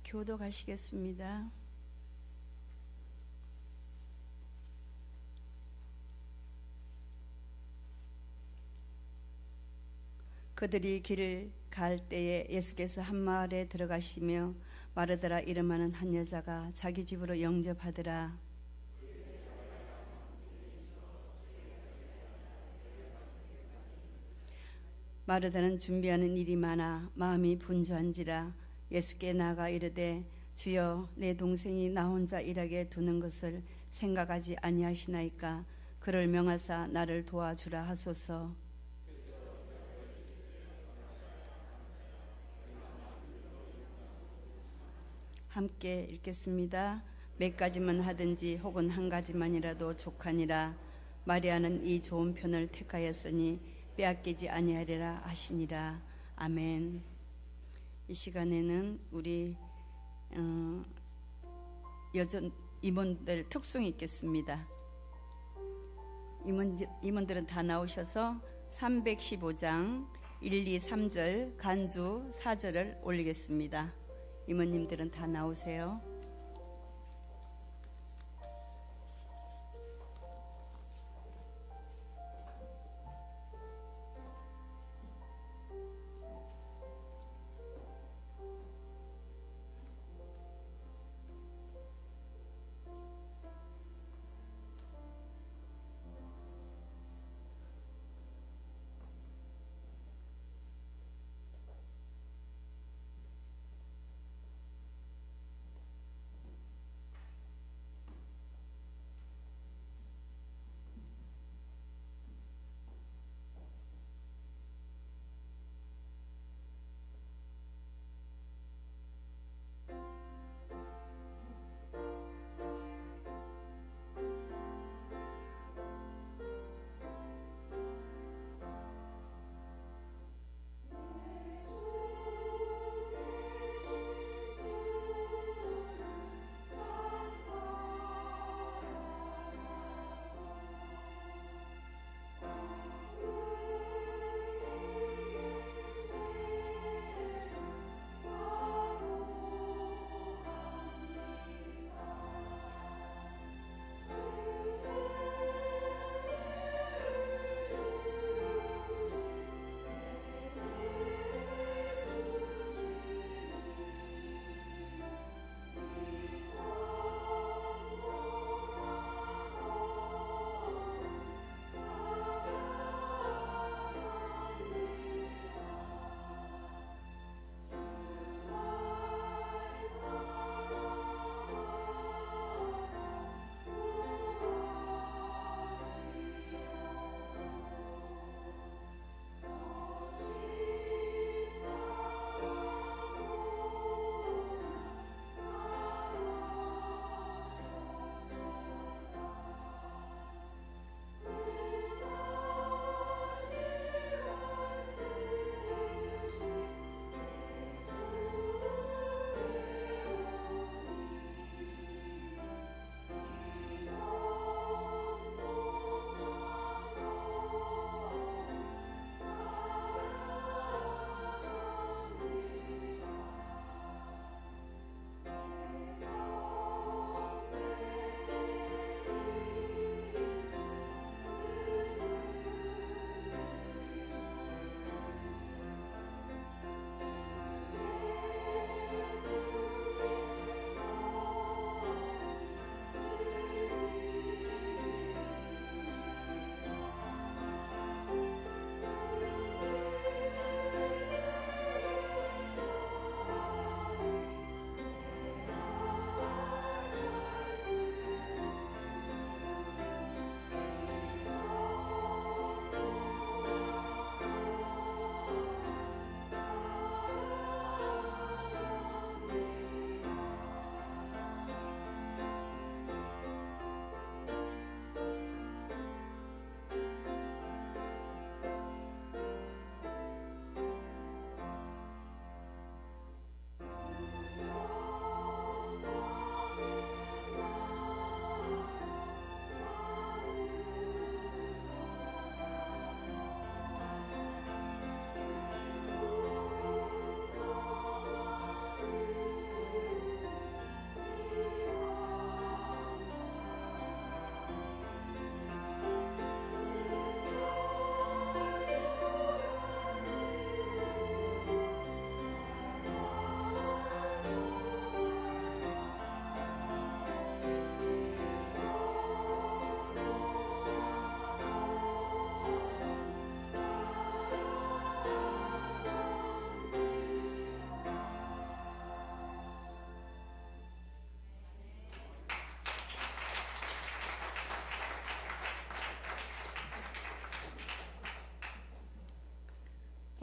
교독하시겠습니다. 그들이 길을 갈 때에 예수께서 한 마을에 들어가시며 마르다라 이름하는 한 여자가 자기 집으로 영접하더라. 마르다는 준비하는 일이 많아 마음이 분주한지라 예수께 나아가 이르되 주여, 내 동생이 나 혼자 일하게 두는 것을 생각하지 아니하시나이까. 그를 명하사 나를 도와주라 하소서. 함께 읽겠습니다. 몇 가지만 하든지 혹은 한 가지만이라도 족하니라. 마리아는 이 좋은 편을 택하였으니 빼앗기지 아니하리라 하시니라. 아멘. 이 시간에는 우리 여전 임원들 특송이 있겠습니다. 임원들은 다 나오셔서 315장 1, 2, 3절 간주 4절을 올리겠습니다. 임원님들은 다 나오세요.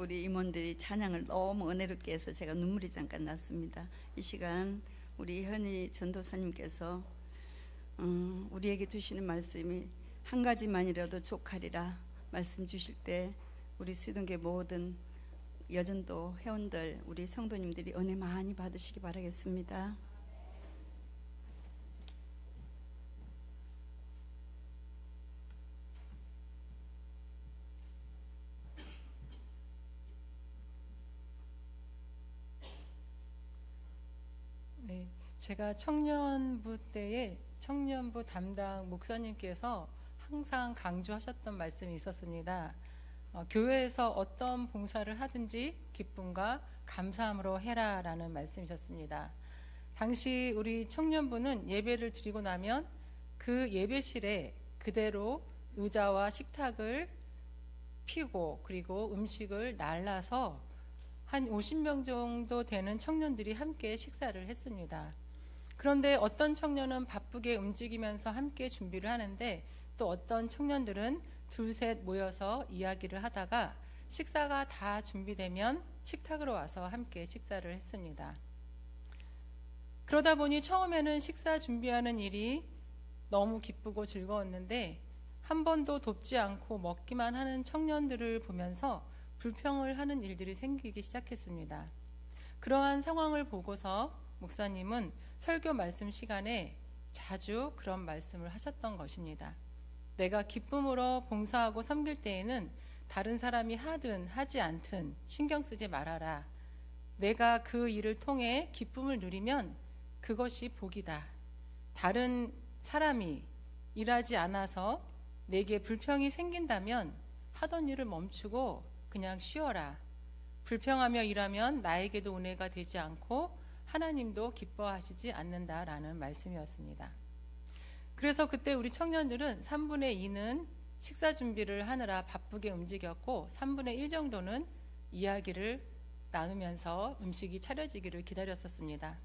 우리 임원들이 찬양을 너무 은혜롭게 해서 제가 눈물이 잠깐 났습니다. 이 시간 우리 현희 전도사님께서 우리에게 주시는 말씀이 한 가지만이라도 족하리라 말씀 주실 때 우리 수동계 모든 여전도 회원들 우리 성도님들이 은혜 많이 받으시기 바라겠습니다. 네, 제가 청년부 때에 청년부 담당 목사님께서 항상 강조하셨던 말씀이 있었습니다. 교회에서 어떤 봉사를 하든지 기쁨과 감사함으로 해라라는 말씀이셨습니다. 당시 우리 청년부는 예배를 드리고 나면 그 예배실에 그대로 의자와 식탁을 피고 그리고 음식을 날라서 한 50명 정도 되는 청년들이 함께 식사를 했습니다. 그런데 어떤 청년은 바쁘게 움직이면서 함께 준비를 하는데 또 어떤 청년들은 둘셋 모여서 이야기를 하다가 식사가 다 준비되면 식탁으로 와서 함께 식사를 했습니다. 그러다 보니 처음에는 식사 준비하는 일이 너무 기쁘고 즐거웠는데 한 번도 돕지 않고 먹기만 하는 청년들을 보면서 불평을 하는 일들이 생기기 시작했습니다. 그러한 상황을 보고서 목사님은 설교 말씀 시간에 자주 그런 말씀을 하셨던 것입니다. 내가 기쁨으로 봉사하고 섬길 때에는 다른 사람이 하든 하지 않든 신경 쓰지 말아라. 내가 그 일을 통해 기쁨을 누리면 그것이 복이다. 다른 사람이 일하지 않아서 내게 불평이 생긴다면 하던 일을 멈추고 그냥 쉬어라. 불평하며 일하면 나에게도 은혜가 되지 않고 하나님도 기뻐하시지 않는다라는 말씀이었습니다. 그래서 그때 우리 청년들은 3분의 2는 식사 준비를 하느라 바쁘게 움직였고 3분의 1 정도는 이야기를 나누면서 음식이 차려지기를 기다렸었습니다.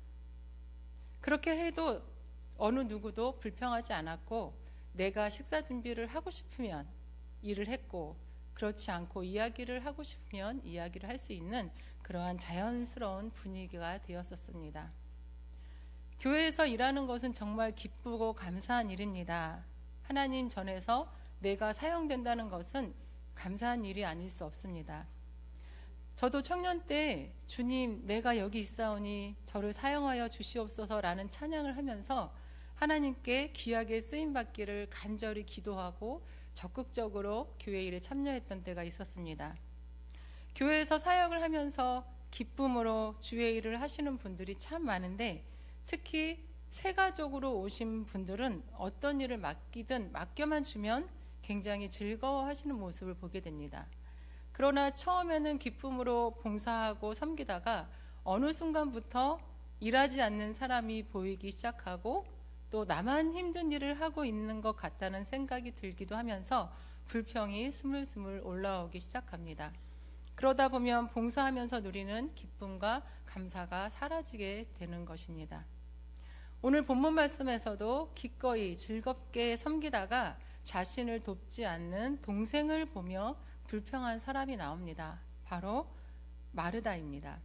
그렇게 해도 어느 누구도 불평하지 않았고 내가 식사 준비를 하고 싶으면 일을 했고 그렇지 않고 이야기를 하고 싶으면 이야기를 할 수 있는 그러한 자연스러운 분위기가 되었었습니다. 교회에서 일하는 것은 정말 기쁘고 감사한 일입니다. 하나님 전에서 내가 사용된다는 것은 감사한 일이 아닐 수 없습니다. 저도 청년 때 주님 내가 여기 있사오니 저를 사용하여 주시옵소서라는 찬양을 하면서 하나님께 귀하게 쓰임받기를 간절히 기도하고 적극적으로 교회 일에 참여했던 때가 있었습니다. 교회에서 사역을 하면서 기쁨으로 주의 일을 하시는 분들이 참 많은데 특히 새가족으로 오신 분들은 어떤 일을 맡기든 맡겨만 주면 굉장히 즐거워하시는 모습을 보게 됩니다. 그러나 처음에는 기쁨으로 봉사하고 섬기다가 어느 순간부터 일하지 않는 사람이 보이기 시작하고 또 나만 힘든 일을 하고 있는 것 같다는 생각이 들기도 하면서 불평이 스물스물 올라오기 시작합니다. 그러다 보면 봉사하면서 누리는 기쁨과 감사가 사라지게 되는 것입니다. 오늘 본문 말씀에서도 기꺼이 즐겁게 섬기다가 자신을 돕지 않는 동생을 보며 불평한 사람이 나옵니다. 바로 마르다입니다.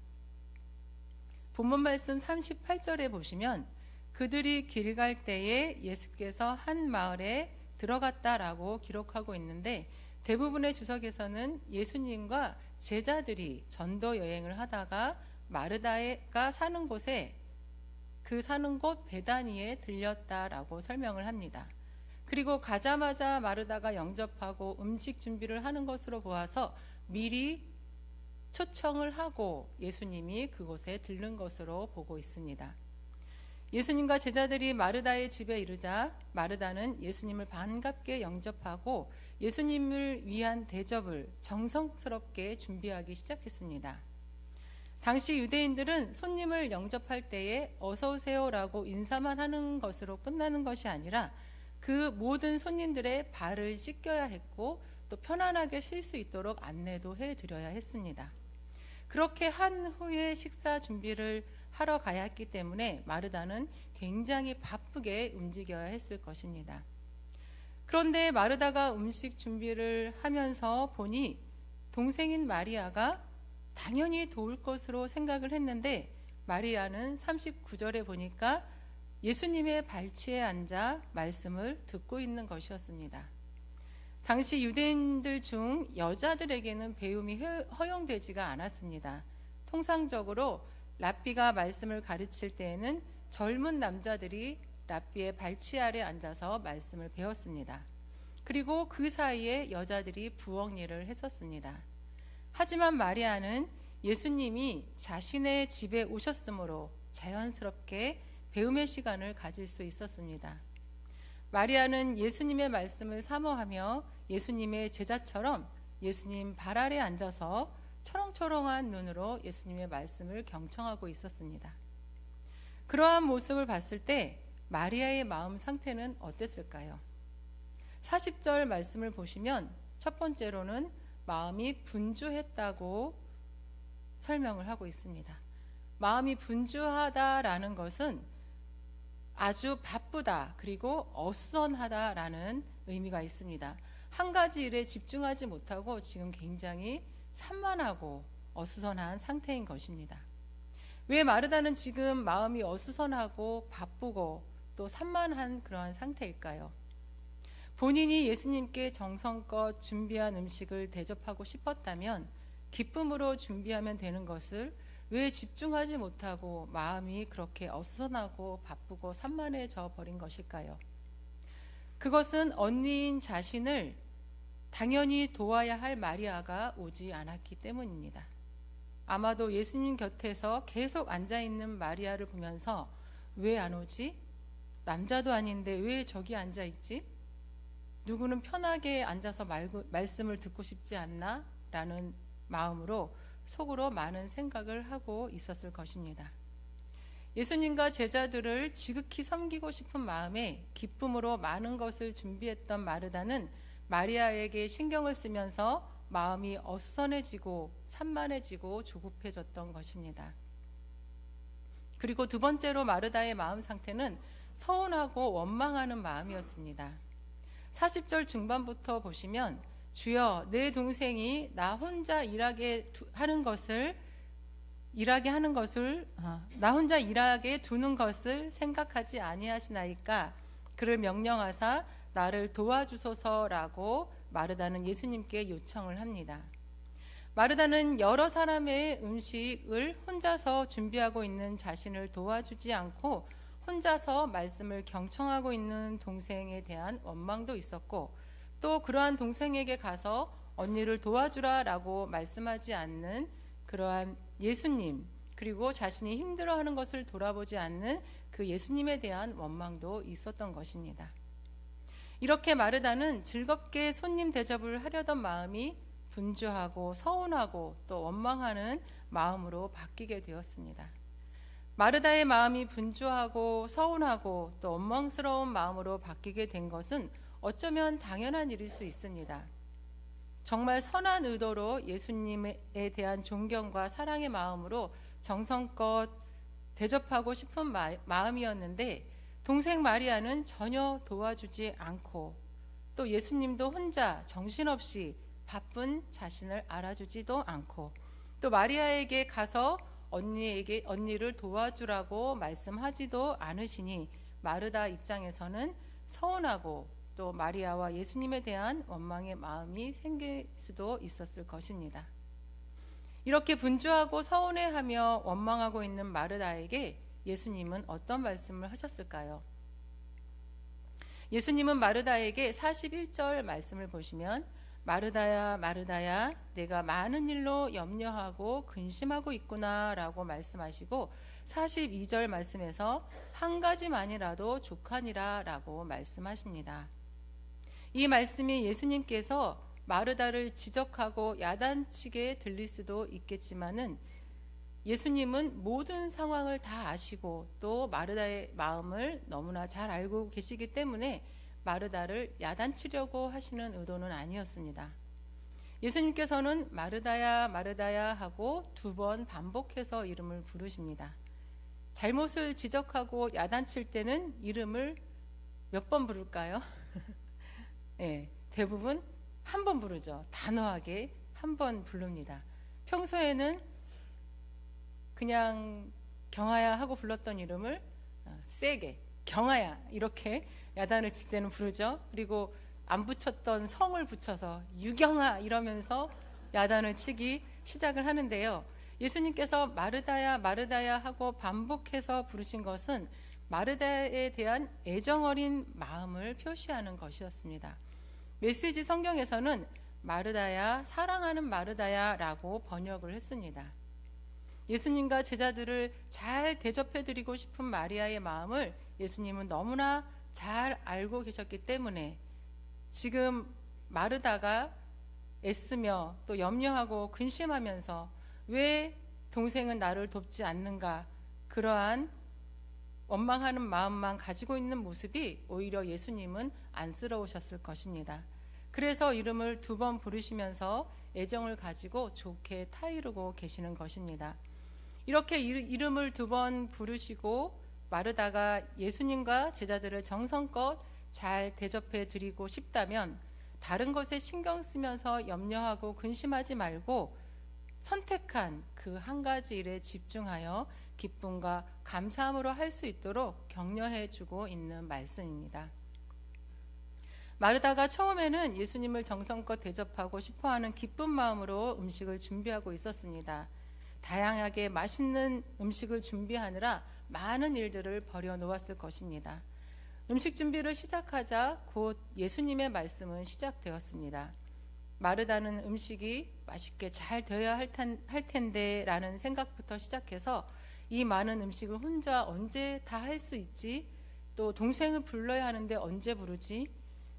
본문 말씀 38절에 보시면 그들이 길 갈 때에 예수께서 한 마을에 들어갔다라고 기록하고 있는데 대부분의 주석에서는 예수님과 제자들이 전도 여행을 하다가 마르다가 사는 곳에 그 사는 곳 베다니에 들렸다라고 설명을 합니다. 그리고 가자마자 마르다가 영접하고 음식 준비를 하는 것으로 보아서 미리 초청을 하고 예수님이 그곳에 들른 것으로 보고 있습니다. 예수님과 제자들이 마르다의 집에 이르자 마르다는 예수님을 반갑게 영접하고 예수님을 위한 대접을 정성스럽게 준비하기 시작했습니다. 당시 유대인들은 손님을 영접할 때에 어서 오세요라고 인사만 하는 것으로 끝나는 것이 아니라 그 모든 손님들의 발을 씻겨야 했고 또 편안하게 쉴 수 있도록 안내도 해드려야 했습니다. 그렇게 한 후에 식사 준비를 하러 가야 했기 때문에 마르다는 굉장히 바쁘게 움직여야 했을 것입니다. 그런데 마르다가 음식 준비를 하면서 보니 동생인 마리아가 당연히 도울 것으로 생각을 했는데 마리아는 39절에 보니까 예수님의 발치에 앉아 말씀을 듣고 있는 것이었습니다. 당시 유대인들 중 여자들에게는 배움이 허용되지가 않았습니다. 통상적으로 랍비가 말씀을 가르칠 때에는 젊은 남자들이 랍비의 발치 아래 앉아서 말씀을 배웠습니다. 그리고 그 사이에 여자들이 부엌 일을 했었습니다. 하지만 마리아는 예수님이 자신의 집에 오셨으므로 자연스럽게 배움의 시간을 가질 수 있었습니다. 마리아는 예수님의 말씀을 사모하며 예수님의 제자처럼 예수님 발 아래 앉아서 초롱초롱한 눈으로 예수님의 말씀을 경청하고 있었습니다. 그러한 모습을 봤을 때 마리아의 마음 상태는 어땠을까요? 40절 말씀을 보시면 첫 번째로는 마음이 분주했다고 설명을 하고 있습니다. 마음이 분주하다라는 것은 아주 바쁘다 그리고 어수선하다라는 의미가 있습니다. 한 가지 일에 집중하지 못하고 지금 굉장히 산만하고 어수선한 상태인 것입니다. 왜 마르다는 지금 마음이 어수선하고 바쁘고 또 산만한 그러한 상태일까요? 본인이 예수님께 정성껏 준비한 음식을 대접하고 싶었다면 기쁨으로 준비하면 되는 것을 왜 집중하지 못하고 마음이 그렇게 어수선하고 바쁘고 산만해져 버린 것일까요? 그것은 언니인 자신을 당연히 도와야 할 마리아가 오지 않았기 때문입니다. 아마도 예수님 곁에서 계속 앉아있는 마리아를 보면서 왜 안 오지? 남자도 아닌데 왜 저기 앉아있지? 누구는 편하게 앉아서 말씀을 듣고 싶지 않나? 라는 마음으로 속으로 많은 생각을 하고 있었을 것입니다. 예수님과 제자들을 지극히 섬기고 싶은 마음에 기쁨으로 많은 것을 준비했던 마르다는 마리아에게 신경을 쓰면서 마음이 어수선해지고 산만해지고 조급해졌던 것입니다. 그리고 두 번째로 마르다의 마음 상태는 서운하고 원망하는 마음이었습니다. 40절 중반부터 보시면 주여 내 동생이 나 혼자 일하게 두는 것을 생각하지 아니하시나이까 그를 명령하사 나를 도와주소서라고 마르다는 예수님께 요청을 합니다. 마르다는 여러 사람의 음식을 혼자서 준비하고 있는 자신을 도와주지 않고 혼자서 말씀을 경청하고 있는 동생에 대한 원망도 있었고 또 그러한 동생에게 가서 언니를 도와주라라고 말씀하지 않는 그러한 예수님 그리고 자신이 힘들어하는 것을 돌아보지 않는 그 예수님에 대한 원망도 있었던 것입니다. 이렇게 마르다는 즐겁게 손님 대접을 하려던 마음이 분주하고 서운하고 또 원망하는 마음으로 바뀌게 되었습니다. 마르다의 마음이 분주하고 서운하고 또 원망스러운 마음으로 바뀌게 된 것은 어쩌면 당연한 일일 수 있습니다. 정말 선한 의도로 예수님에 대한 존경과 사랑의 마음으로 정성껏 대접하고 싶은 마음이었는데 동생 마리아는 전혀 도와주지 않고 또 예수님도 혼자 정신없이 바쁜 자신을 알아주지도 않고 또 마리아에게 가서 언니를 도와주라고 말씀하지도 않으시니 마르다 입장에서는 서운하고 또 마리아와 예수님에 대한 원망의 마음이 생길 수도 있었을 것입니다. 이렇게 분주하고 서운해하며 원망하고 있는 마르다에게 예수님은 어떤 말씀을 하셨을까요? 예수님은 마르다에게 41절 말씀을 보시면 마르다야 마르다야 내가 많은 일로 염려하고 근심하고 있구나 라고 말씀하시고 42절 말씀에서 한 가지만이라도 족하니라 라고 말씀하십니다. 이 말씀이 예수님께서 마르다를 지적하고 야단치게 들릴 수도 있겠지만은 예수님은 모든 상황을 다 아시고 또 마르다의 마음을 너무나 잘 알고 계시기 때문에 마르다를 야단치려고 하시는 의도는 아니었습니다. 예수님께서는 마르다야 마르다야 하고 2번 반복해서 이름을 부르십니다. 잘못을 지적하고 야단칠 때는 이름을 몇 번 부를까요? 네, 대부분 한 번 부르죠. 단호하게 한 번 부릅니다. 평소에는 그냥 경아야 하고 불렀던 이름을 세게 경아야 이렇게 야단을 칠 때는 부르죠. 그리고 안 붙였던 성을 붙여서 유경아 이러면서 야단을 치기 시작을 하는데요. 예수님께서 마르다야 마르다야 하고 반복해서 부르신 것은 마르다에 대한 애정어린 마음을 표시하는 것이었습니다. 메시지 성경에서는 마르다야 사랑하는 마르다야 라고 번역을 했습니다. 예수님과 제자들을 잘 대접해드리고 싶은 마리아의 마음을 예수님은 너무나 잘 알고 계셨기 때문에 지금 마르다가 애쓰며 또 염려하고 근심하면서 왜 동생은 나를 돕지 않는가, 그러한 원망하는 마음만 가지고 있는 모습이 오히려 예수님은 안쓰러우셨을 것입니다. 그래서 이름을 2번 부르시면서 애정을 가지고 좋게 타이르고 계시는 것입니다. 이렇게 이름을 2번 부르시고 마르다가 예수님과 제자들을 정성껏 잘 대접해 드리고 싶다면 다른 것에 신경 쓰면서 염려하고 근심하지 말고 선택한 그 한 가지 일에 집중하여 기쁨과 감사함으로 할 수 있도록 격려해 주고 있는 말씀입니다. 마르다가 처음에는 예수님을 정성껏 대접하고 싶어하는 기쁜 마음으로 음식을 준비하고 있었습니다. 다양하게 맛있는 음식을 준비하느라 많은 일들을 벌여놓았을 것입니다. 음식 준비를 시작하자 곧 예수님의 말씀은 시작되었습니다. 마르다는 음식이 맛있게 잘 되어야 할 텐데 라는 생각부터 시작해서 이 많은 음식을 혼자 언제 다 할 수 있지? 또 동생을 불러야 하는데 언제 부르지?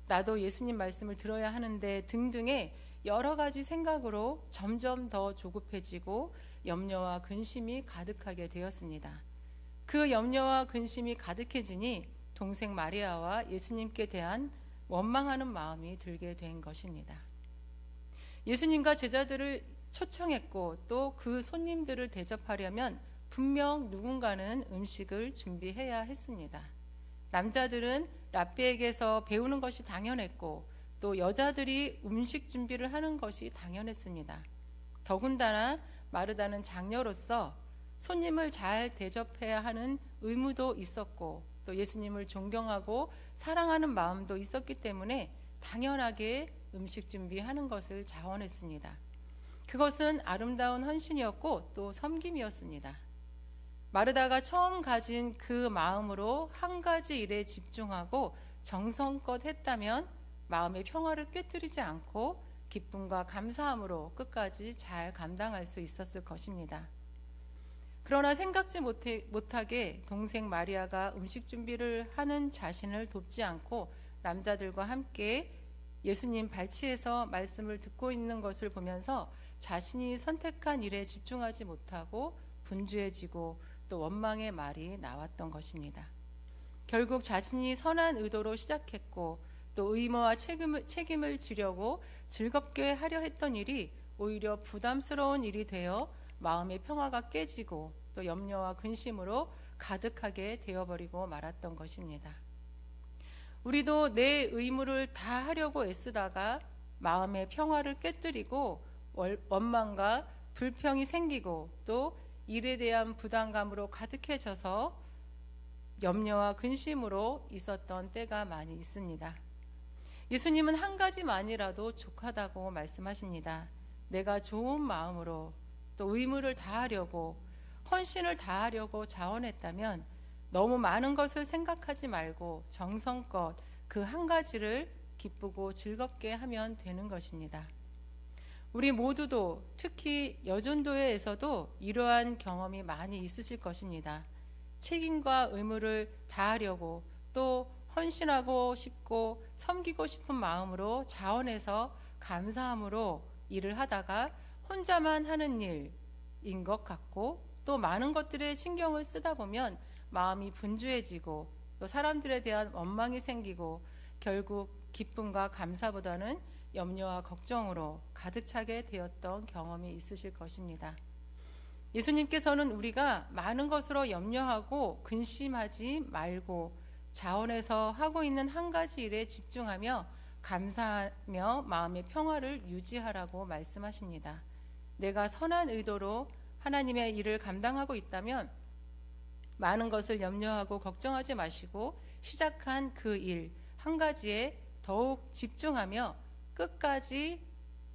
나도 예수님 말씀을 들어야 하는데 등등의 여러 가지 생각으로 점점 더 조급해지고 염려와 근심이 가득하게 되었습니다. 그 염려와 근심이 가득해지니 동생 마리아와 예수님께 대한 원망하는 마음이 들게 된 것입니다. 예수님과 제자들을 초청했고 또 그 손님들을 대접하려면 분명 누군가는 음식을 준비해야 했습니다. 남자들은 랍비에게서 배우는 것이 당연했고 또 여자들이 음식 준비를 하는 것이 당연했습니다. 더군다나 마르다는 장녀로서 손님을 잘 대접해야 하는 의무도 있었고 또 예수님을 존경하고 사랑하는 마음도 있었기 때문에 당연하게 음식 준비하는 것을 자원했습니다. 그것은 아름다운 헌신이었고 또 섬김이었습니다. 마르다가 처음 가진 그 마음으로 한 가지 일에 집중하고 정성껏 했다면 마음의 평화를 깨뜨리지 않고 기쁨과 감사함으로 끝까지 잘 감당할 수 있었을 것입니다. 그러나 생각지 못하게 동생 마리아가 음식 준비를 하는 자신을 돕지 않고 남자들과 함께 예수님 발치에서 말씀을 듣고 있는 것을 보면서 자신이 선택한 일에 집중하지 못하고 분주해지고 또 원망의 말이 나왔던 것입니다. 결국 자신이 선한 의도로 시작했고 또 의무와 책임을 지려고 즐겁게 하려 했던 일이 오히려 부담스러운 일이 되어 마음의 평화가 깨지고 또 염려와 근심으로 가득하게 되어버리고 말았던 것입니다. 우리도 내 의무를 다 하려고 애쓰다가 마음의 평화를 깨뜨리고 원망과 불평이 생기고 또 일에 대한 부담감으로 가득해져서 염려와 근심으로 있었던 때가 많이 있습니다. 예수님은 한 가지만이라도 족하다고 말씀하십니다. 내가 좋은 마음으로 또 의무를 다하려고 헌신을 다하려고 자원했다면 너무 많은 것을 생각하지 말고 정성껏 그 한 가지를 기쁘고 즐겁게 하면 되는 것입니다. 우리 모두도 특히 여전도회에서도 이러한 경험이 많이 있으실 것입니다. 책임과 의무를 다하려고 또 헌신하고 싶고 섬기고 싶은 마음으로 자원해서 감사함으로 일을 하다가 혼자만 하는 일인 것 같고 또 많은 것들에 신경을 쓰다 보면 마음이 분주해지고 또 사람들에 대한 원망이 생기고 결국 기쁨과 감사보다는 염려와 걱정으로 가득 차게 되었던 경험이 있으실 것입니다. 예수님께서는 우리가 많은 것으로 염려하고 근심하지 말고 자원해서 하고 있는 한 가지 일에 집중하며 감사하며 마음의 평화를 유지하라고 말씀하십니다. 내가 선한 의도로 하나님의 일을 감당하고 있다면 많은 것을 염려하고 걱정하지 마시고 시작한 그 일 한 가지에 더욱 집중하며 끝까지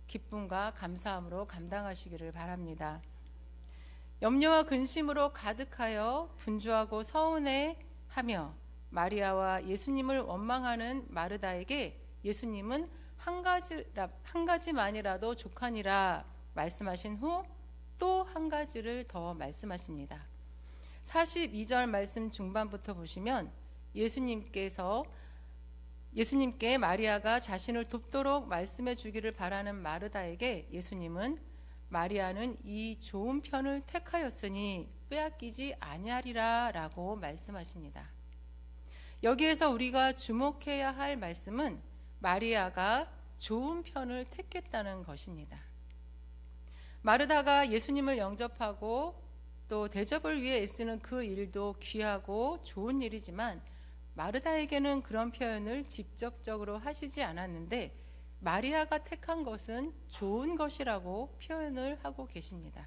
기쁨과 감사함으로 감당하시기를 바랍니다. 염려와 근심으로 가득하여 분주하고 서운해하며 마리아와 예수님을 원망하는 마르다에게 예수님은 한 가지만이라도 족하니라 말씀하신 후 또 한 가지를 더 말씀하십니다. 42절 말씀 중반부터 보시면 예수님께 마리아가 자신을 돕도록 말씀해 주기를 바라는 마르다에게 예수님은 마리아는 이 좋은 편을 택하였으니 빼앗기지 아니하리라 라고 말씀하십니다. 여기에서 우리가 주목해야 할 말씀은 마리아가 좋은 편을 택했다는 것입니다. 마르다가 예수님을 영접하고 또 대접을 위해 애쓰는 그 일도 귀하고 좋은 일이지만 마르다에게는 그런 표현을 직접적으로 하시지 않았는데 마리아가 택한 것은 좋은 것이라고 표현을 하고 계십니다.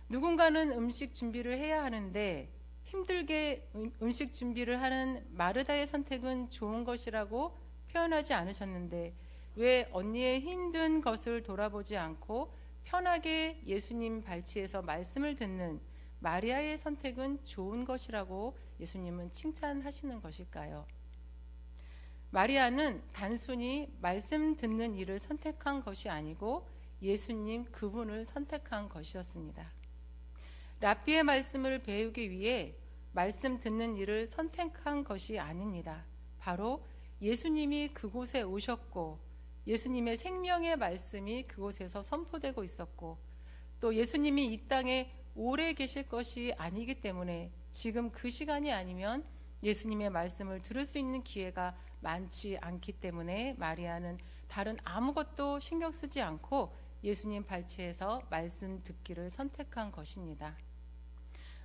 누군가는 음식 준비를 해야 하는데 힘들게 음식 준비를 하는 마르다의 선택은 좋은 것이라고 표현하지 않으셨는데 왜 언니의 힘든 것을 돌아보지 않고 편하게 예수님 발치에서 말씀을 듣는 마리아의 선택은 좋은 것이라고 예수님은 칭찬하시는 것일까요? 마리아는 단순히 말씀 듣는 일을 선택한 것이 아니고 예수님 그분을 선택한 것이었습니다. 랍비의 말씀을 배우기 위해 말씀 듣는 일을 선택한 것이 아닙니다. 바로 예수님이 그곳에 오셨고 예수님의 생명의 말씀이 그곳에서 선포되고 있었고 또 예수님이 이 땅에 오래 계실 것이 아니기 때문에 지금 그 시간이 아니면 예수님의 말씀을 들을 수 있는 기회가 많지 않기 때문에 마리아는 다른 아무것도 신경 쓰지 않고 예수님 발치에서 말씀 듣기를 선택한 것입니다.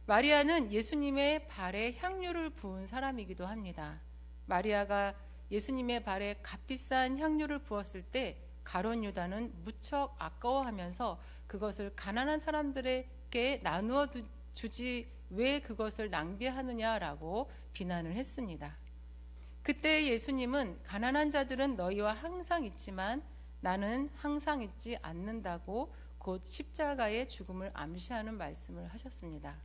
마리아는 예수님의 발에 향유를 부은 사람이기도 합니다. 마리아가 예수님의 발에 값비싼 향유를 부었을 때 가룟 유다는 무척 아까워하면서 그것을 가난한 사람들에게 나누어 주지 왜 그것을 낭비하느냐라고 비난을 했습니다. 그때 예수님은 가난한 자들은 너희와 항상 있지만 나는 항상 있지 않는다고 곧 십자가의 죽음을 암시하는 말씀을 하셨습니다.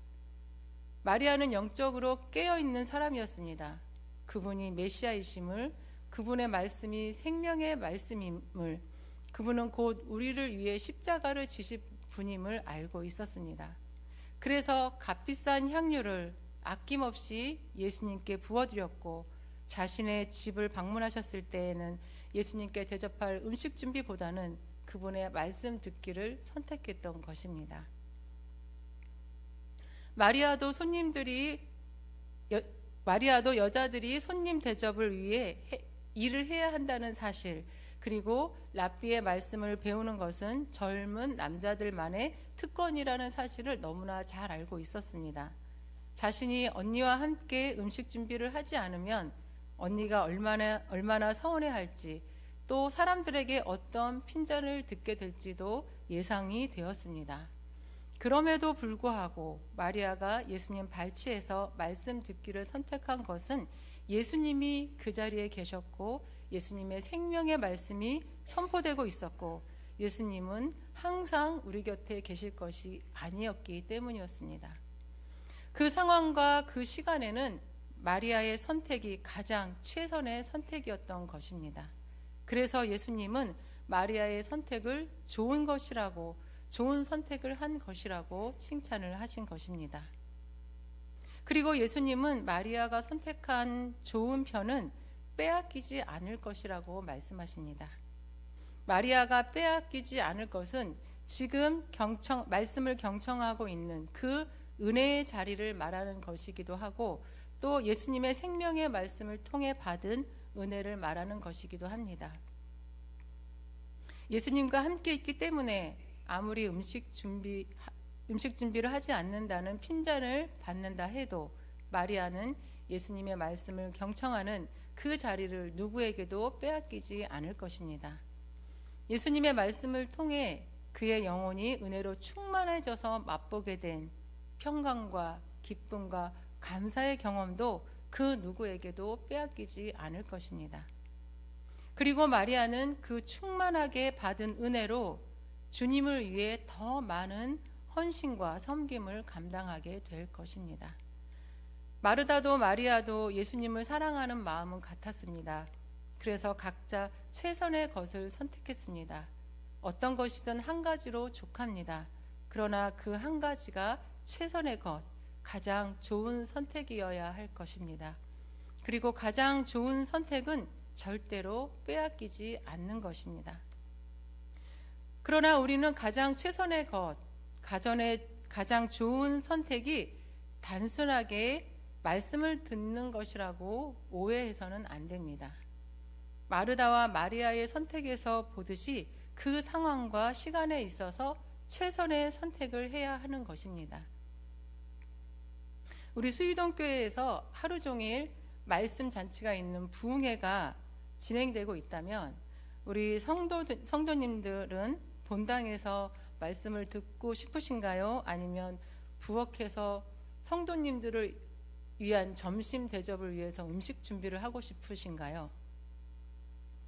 마리아는 영적으로 깨어있는 사람이었습니다. 그분이 메시아이심을, 그분의 말씀이 생명의 말씀임을, 그분은 곧 우리를 위해 십자가를 지실 분임을 알고 있었습니다. 그래서 값비싼 향유를 아낌없이 예수님께 부어드렸고 자신의 집을 방문하셨을 때에는 예수님께 대접할 음식 준비보다는 그분의 말씀 듣기를 선택했던 것입니다. 마리아도 여자들이 손님 대접을 위해 일을 해야 한다는 사실, 그리고 랍비의 말씀을 배우는 것은 젊은 남자들만의 특권이라는 사실을 너무나 잘 알고 있었습니다. 자신이 언니와 함께 음식 준비를 하지 않으면 언니가 얼마나 서운해할지, 또 사람들에게 어떤 핀잔을 듣게 될지도 예상이 되었습니다. 그럼에도 불구하고 마리아가 예수님 발치에서 말씀 듣기를 선택한 것은 예수님이 그 자리에 계셨고 예수님의 생명의 말씀이 선포되고 있었고 예수님은 항상 우리 곁에 계실 것이 아니었기 때문이었습니다. 그 상황과 그 시간에는 마리아의 선택이 가장 최선의 선택이었던 것입니다. 그래서 예수님은 마리아의 선택을 좋은 선택을 한 것이라고 칭찬을 하신 것입니다. 그리고 예수님은 마리아가 선택한 좋은 편은 빼앗기지 않을 것이라고 말씀하십니다. 마리아가 빼앗기지 않을 것은 지금 말씀을 경청하고 있는 그 은혜의 자리를 말하는 것이기도 하고 또 예수님의 생명의 말씀을 통해 받은 은혜를 말하는 것이기도 합니다. 예수님과 함께 있기 때문에 아무리 음식 준비를 하지 않는다는 핀잔을 받는다 해도 마리아는 예수님의 말씀을 경청하는 그 자리를 누구에게도 빼앗기지 않을 것입니다. 예수님의 말씀을 통해 그의 영혼이 은혜로 충만해져서 맛보게 된 평강과 기쁨과 감사의 경험도 그 누구에게도 빼앗기지 않을 것입니다. 그리고 마리아는 그 충만하게 받은 은혜로 주님을 위해 더 많은 헌신과 섬김을 감당하게 될 것입니다. 마르다도 마리아도 예수님을 사랑하는 마음은 같았습니다. 그래서 각자 최선의 것을 선택했습니다. 어떤 것이든 한 가지로 족합니다. 그러나 그 한 가지가 최선의 것, 가장 좋은 선택이어야 할 것입니다. 그리고 가장 좋은 선택은 절대로 빼앗기지 않는 것입니다. 그러나 우리는 가장 최선의 것, 가장 좋은 선택이 단순하게 말씀을 듣는 것이라고 오해해서는 안 됩니다. 마르다와 마리아의 선택에서 보듯이 그 상황과 시간에 있어서 최선의 선택을 해야 하는 것입니다. 우리 수유동교회에서 하루 종일 말씀 잔치가 있는 부흥회가 진행되고 있다면 우리 성도님들은 본당에서 말씀을 듣고 싶으신가요? 아니면 부엌에서 성도님들을 위한 점심 대접을 위해서 음식 준비를 하고 싶으신가요?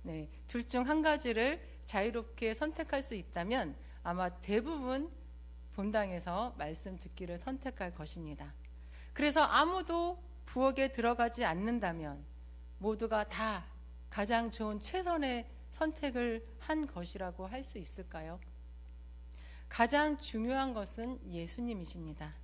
네, 둘 중 한 가지를 자유롭게 선택할 수 있다면 아마 대부분 본당에서 말씀 듣기를 선택할 것입니다. 그래서 아무도 부엌에 들어가지 않는다면 모두가 다 가장 좋은 최선의 선택을 한 것이라고 할 수 있을까요? 가장 중요한 것은 예수님이십니다.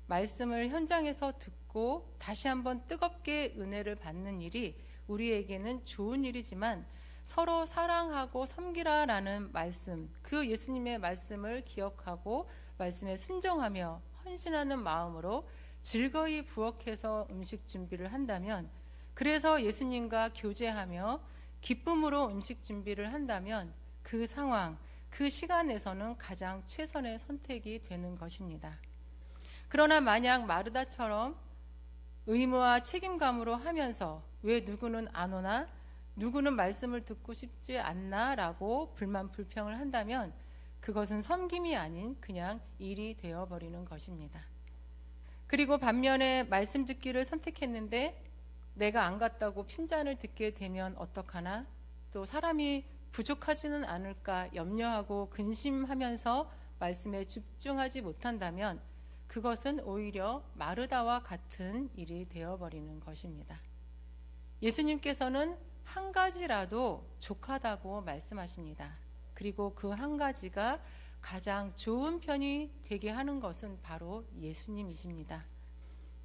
말씀을 현장에서 듣고 다시 한번 뜨겁게 은혜를 받는 일이 우리에게는 좋은 일이지만 서로 사랑하고 섬기라라는 말씀, 그 예수님의 말씀을 기억하고 말씀에 순종하며 헌신하는 마음으로 즐거이 부엌에서 음식 준비를 한다면, 그래서 예수님과 교제하며 기쁨으로 음식 준비를 한다면 그 상황, 그 시간에서는 가장 최선의 선택이 되는 것입니다. 그러나 만약 마르다처럼 의무와 책임감으로 하면서 왜 누구는 안 오나? 누구는 말씀을 듣고 싶지 않나? 라고 불만 불평을 한다면 그것은 섬김이 아닌 그냥 일이 되어버리는 것입니다. 그리고 반면에 말씀 듣기를 선택했는데 내가 안 갔다고 핀잔을 듣게 되면 어떡하나? 또 사람이 부족하지는 않을까 염려하고 근심하면서 말씀에 집중하지 못한다면 그것은 오히려 마르다와 같은 일이 되어버리는 것입니다. 예수님께서는 한 가지라도 족하다고 말씀하십니다. 그리고 그 한 가지가 가장 좋은 편이 되게 하는 것은 바로 예수님이십니다.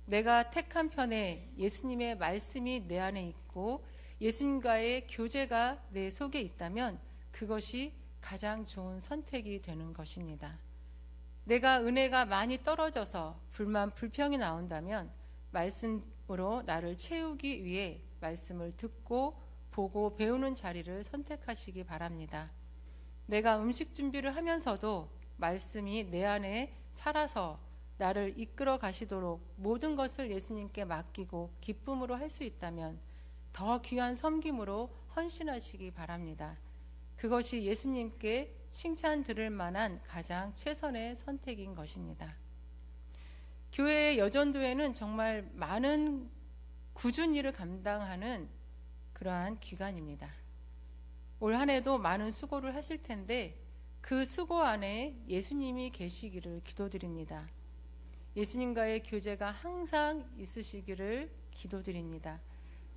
내가 택한 편에 예수님의 말씀이 내 안에 있고 예수님과의 교제가 내 속에 있다면 그것이 가장 좋은 선택이 되는 것입니다. 내가 은혜가 많이 떨어져서 불만 불평이 나온다면 말씀으로 나를 채우기 위해 말씀을 듣고 보고 배우는 자리를 선택하시기 바랍니다. 내가 음식 준비를 하면서도 말씀이 내 안에 살아서 나를 이끌어 가시도록 모든 것을 예수님께 맡기고 기쁨으로 할 수 있다면 더 귀한 섬김으로 헌신하시기 바랍니다. 그것이 예수님께 칭찬 들을 만한 가장 최선의 선택인 것입니다. 교회의 여전도회는 정말 많은 굳은 일을 감당하는 그러한 기관입니다. 올 한 해도 많은 수고를 하실 텐데 그 수고 안에 예수님이 계시기를 기도드립니다. 예수님과의 교제가 항상 있으시기를 기도드립니다.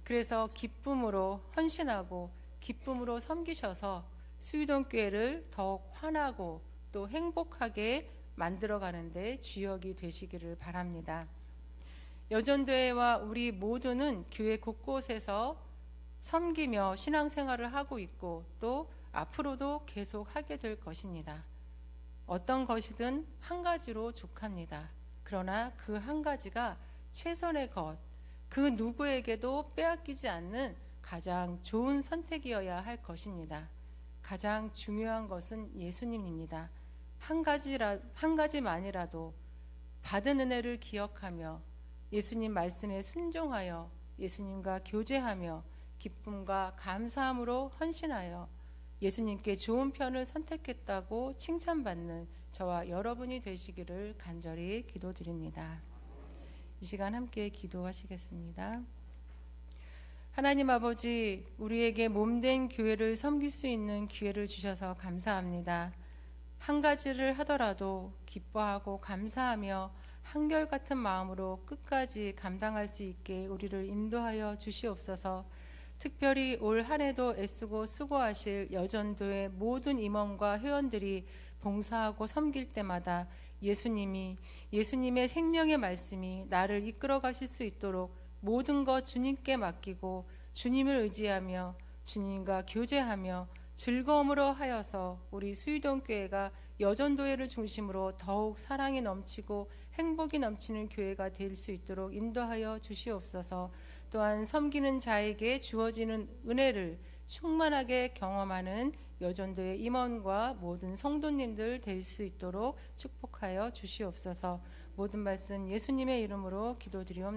그래서 기쁨으로 헌신하고 기쁨으로 섬기셔서 수유동교회를 더욱 환하고 또 행복하게 만들어가는데 주역이 되시기를 바랍니다. 여전도회와 우리 모두는 교회 곳곳에서 섬기며 신앙생활을 하고 있고 또 앞으로도 계속 하게 될 것입니다. 어떤 것이든 한 가지로 족합니다. 그러나 그 한 가지가 최선의 것, 그 누구에게도 빼앗기지 않는 가장 좋은 선택이어야 할 것입니다. 가장 중요한 것은 예수님입니다. 한 가지만이라도 받은 은혜를 기억하며 예수님 말씀에 순종하여 예수님과 교제하며 기쁨과 감사함으로 헌신하여 예수님께 좋은 편을 선택했다고 칭찬받는 저와 여러분이 되시기를 간절히 기도드립니다. 이 시간 함께 기도하시겠습니다. 하나님 아버지, 우리에게 몸된 교회를 섬길 수 있는 기회를 주셔서 감사합니다. 한 가지를 하더라도 기뻐하고 감사하며 한결같은 마음으로 끝까지 감당할 수 있게 우리를 인도하여 주시옵소서. 특별히 올 한 해도 애쓰고 수고하실 여전도의 모든 임원과 회원들이 봉사하고 섬길 때마다 예수님의 생명의 말씀이 나를 이끌어 가실 수 있도록 모든 것 주님께 맡기고 주님을 의지하며 주님과 교제하며 즐거움으로 하여서 우리 수유동교회가 여전도회를 중심으로 더욱 사랑이 넘치고 행복이 넘치는 교회가 될 수 있도록 인도하여 주시옵소서. 또한 섬기는 자에게 주어지는 은혜를 충만하게 경험하는 여전도의 임원과 모든 성도님들 될 수 있도록 축복하여 주시옵소서. 모든 말씀 예수님의 이름으로 기도드리옵나이다.